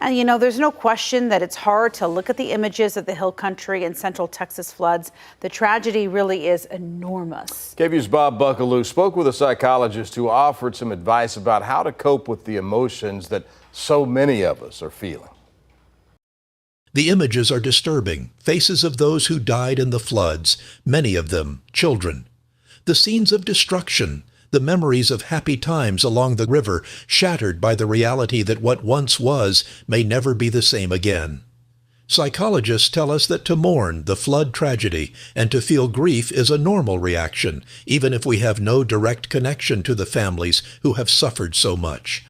And you know, there's no question that it's hard to look at the images of the Hill Country and Central Texas floods. The tragedy really is enormous. KVUE's Bob Buckaloo spoke with a psychologist who offered some advice about how to cope with the emotions that so many of us are feeling. The images are disturbing. Faces of those who died in the floods, many of them children. The scenes of destruction, the memories of happy times along the river, shattered by the reality that what once was may never be the same again. Psychologists tell us that to mourn the flood tragedy and to feel grief is a normal reaction, even if we have no direct connection to the families who have suffered so much.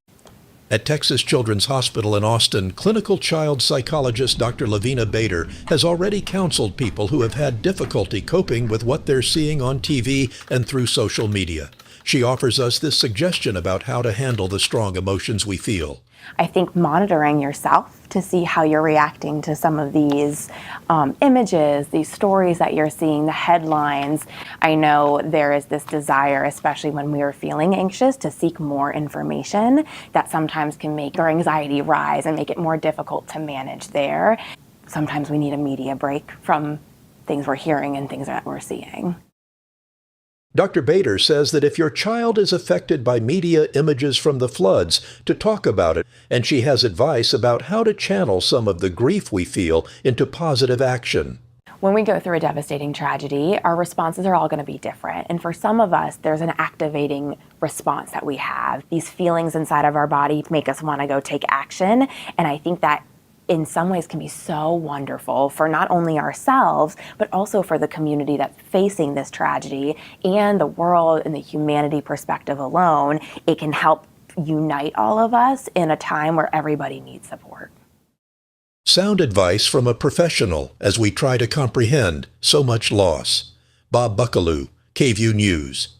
At Texas Children's Hospital in Austin, clinical child psychologist Dr. Lavina Bader has already counseled people who have had difficulty coping with what they're seeing on TV and through social media. She offers us this suggestion about how to handle the strong emotions we feel. I think monitoring yourself to see how you're reacting to some of these images, these stories that you're seeing, the headlines. I know there is this desire, especially when we are feeling anxious, to seek more information that sometimes can make our anxiety rise and make it more difficult to manage there. Sometimes we need a media break from things we're hearing and things that we're seeing. Dr. Bader says that if your child is affected by media images from the floods, to talk about it, and she has advice about how to channel some of the grief we feel into positive action. When we go through a devastating tragedy, our responses are all going to be different. And for some of us, there's an activating response that we have. These feelings inside of our body make us want to go take action. And I think that in some ways can be so wonderful for not only ourselves, but also for the community that's facing this tragedy and the world and the humanity perspective alone. It can help unite all of us in a time where everybody needs support. Sound advice from a professional as we try to comprehend so much loss. Bob Buckaloo, KVUE News.